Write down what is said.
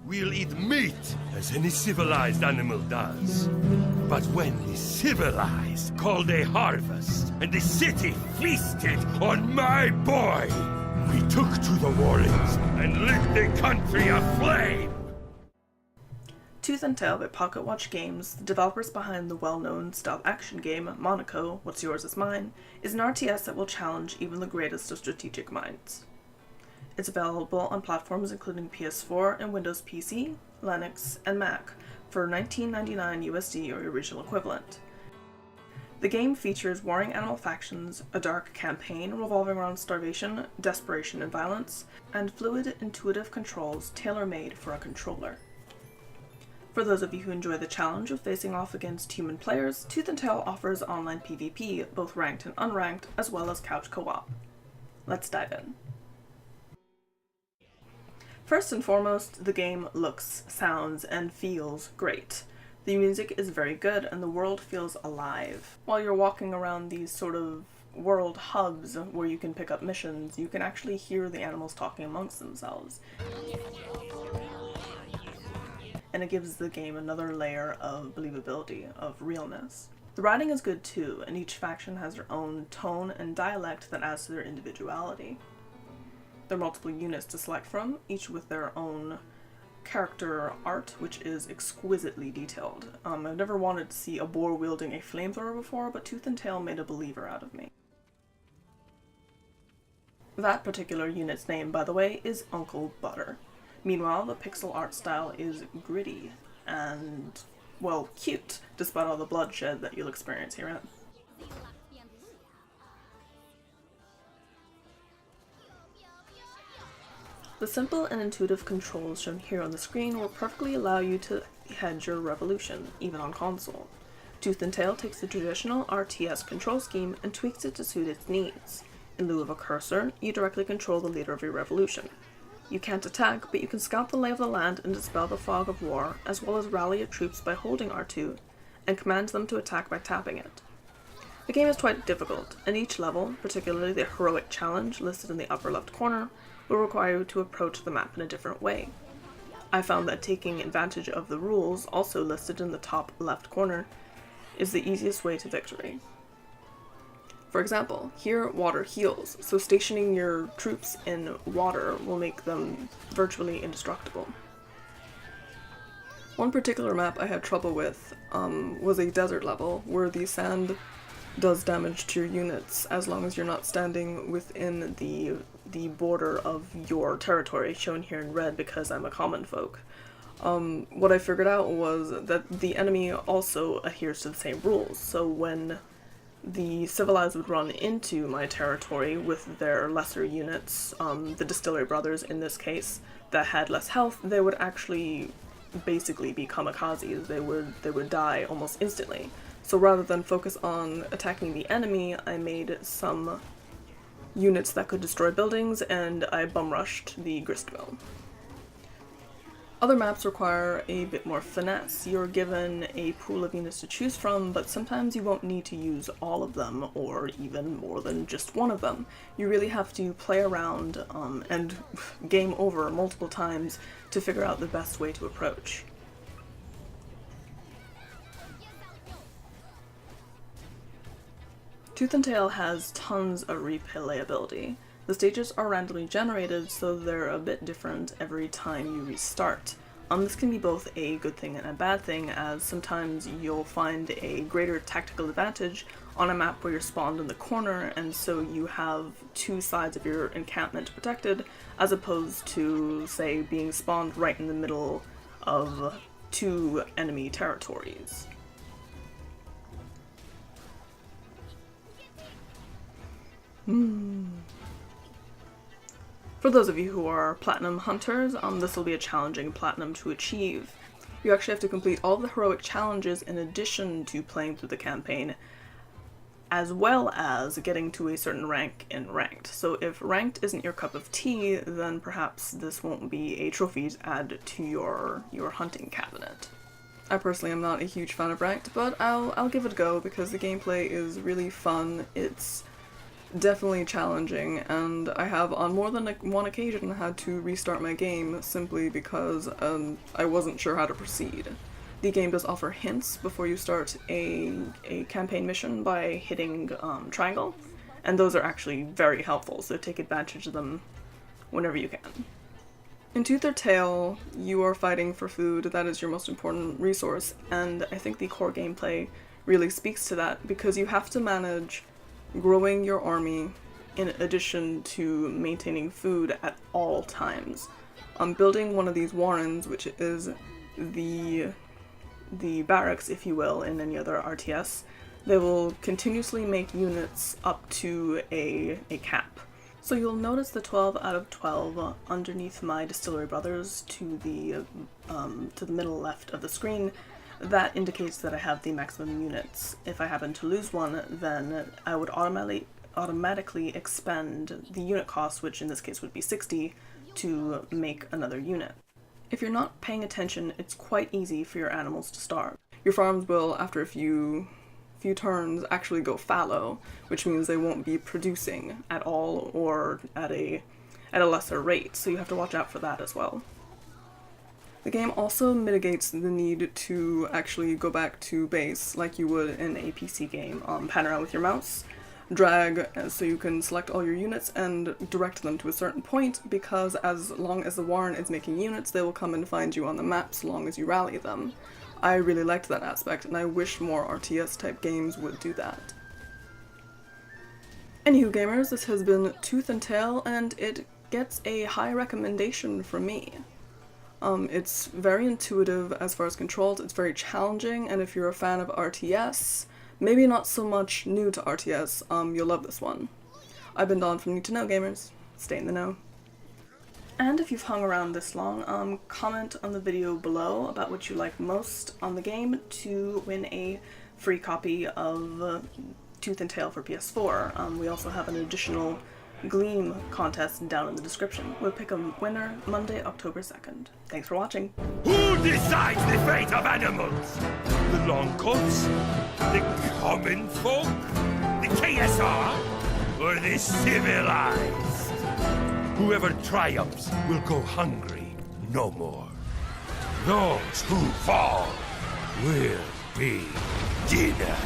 We'll eat meat, as any civilized animal does. But when the civilized called a harvest, and the city feasted on my boy, we took to the warlands and lit the country aflame! Tooth and Tail by Pocketwatch Games, the developers behind the well-known stealth action game Monaco, What's Yours Is Mine, is an RTS that will challenge even the greatest of strategic minds. It's available on platforms including PS4 and Windows PC, Linux, and Mac for $19.99 USD or your regional equivalent. The game features warring animal factions, a dark campaign revolving around starvation, desperation, and violence, and fluid, intuitive controls tailor-made for a controller. For those of you who enjoy the challenge of facing off against human players, Tooth and Tail offers online PvP, both ranked and unranked, as well as couch co-op. Let's dive in. First and foremost, the game looks, sounds, and feels great. The music is very good and the world feels alive. While you're walking around these sort of world hubs where you can pick up missions, you can actually hear the animals talking amongst themselves. And it gives the game another layer of believability, of realness. The writing is good too, and each faction has their own tone and dialect that adds to their individuality. There are multiple units to select from, each with their own character art, which is exquisitely detailed. I've never wanted to see a boar wielding a flamethrower before, but Tooth and Tail made a believer out of me. That particular unit's name, by the way, is Uncle Butter. Meanwhile, the pixel art style is gritty and, well, cute, despite all the bloodshed that you'll experience herein. The simple and intuitive controls shown here on the screen will perfectly allow you to hedge your revolution, even on console. Tooth and Tail takes the traditional RTS control scheme and tweaks it to suit its needs. In lieu of a cursor, you directly control the leader of your revolution. You can't attack, but you can scout the lay of the land and dispel the fog of war, as well as rally your troops by holding R2, and command them to attack by tapping it. The game is quite difficult, and each level, particularly the heroic challenge listed in the upper left corner, will require you to approach the map in a different way. I found that taking advantage of the rules, also listed in the top left corner, is the easiest way to victory. For example, here water heals, so stationing your troops in water will make them virtually indestructible. One particular map I had trouble with was a desert level, where the sand does damage to your units as long as you're not standing within the border of your territory, shown here in red because I'm a common folk. What I figured out was that the enemy also adheres to the same rules, so when the civilized would run into my territory with their lesser units, the distillery brothers in this case, that had less health, they would actually basically be kamikazes. They would die almost instantly. So rather than focus on attacking the enemy, I made some units that could destroy buildings, and I bum rushed the gristmill. Other maps require a bit more finesse. You're given a pool of units to choose from, but sometimes you won't need to use all of them, or even more than just one of them. You really have to play around and game over multiple times to figure out the best way to approach. Tooth and Tail has tons of replayability. The stages are randomly generated, so they're a bit different every time you restart. This can be both a good thing and a bad thing, as sometimes you'll find a greater tactical advantage on a map where you're spawned in the corner, and so you have two sides of your encampment protected, as opposed to, say, being spawned right in the middle of two enemy territories. For those of you who are platinum hunters, this will be a challenging platinum to achieve. You actually have to complete all the heroic challenges in addition to playing through the campaign, as well as getting to a certain rank in ranked. So if ranked isn't your cup of tea, then perhaps this won't be a trophy to add to your hunting cabinet. I personally am not a huge fan of ranked, but I'll give it a go because the gameplay is really fun. It's definitely challenging, and I have on more than one occasion had to restart my game simply because I wasn't sure how to proceed. The game does offer hints before you start a campaign mission by hitting triangle, and those are actually very helpful, so take advantage of them whenever you can. In Tooth or Tail, you are fighting for food. That is your most important resource, and I think the core gameplay really speaks to that, because you have to manage growing your army in addition to maintaining food at all times. Building one of these warrens, which is the barracks, if you will, in any other RTS, they will continuously make units up to a cap. So you'll notice the 12 out of 12 underneath my Distillery Brothers to the middle left of the screen. That indicates that I have the maximum units. If I happen to lose one, then I would automatically expend the unit cost, which in this case would be 60, to make another unit. If you're not paying attention, it's quite easy for your animals to starve. Your farms will, after a few turns, actually go fallow, which means they won't be producing at all or at a lesser rate, so you have to watch out for that as well. The game also mitigates the need to actually go back to base like you would in a PC game. Pan around with your mouse, drag so you can select all your units and direct them to a certain point, because as long as the Warren is making units, they will come and find you on the map so long as you rally them. I really liked that aspect, and I wish more RTS type games would do that. Anywho gamers, this has been Tooth and Tail, and it gets a high recommendation from me. It's very intuitive as far as controls, it's very challenging, and if you're a fan of RTS, maybe not so much new to RTS, you'll love this one. I've been Dawn from NeedtoKnow gamers. Stay in the know. And if you've hung around this long, comment on the video below about what you like most on the game to win a free copy of Tooth and Tail for PS4. We also have an additional Gleam contest down in the description. We'll pick a winner Monday, October 2nd. Thanks for watching. Who decides the fate of animals? The longcoats? The common folk? The KSR? Or the civilized? Whoever triumphs will go hungry no more. Those who fall will be dinner.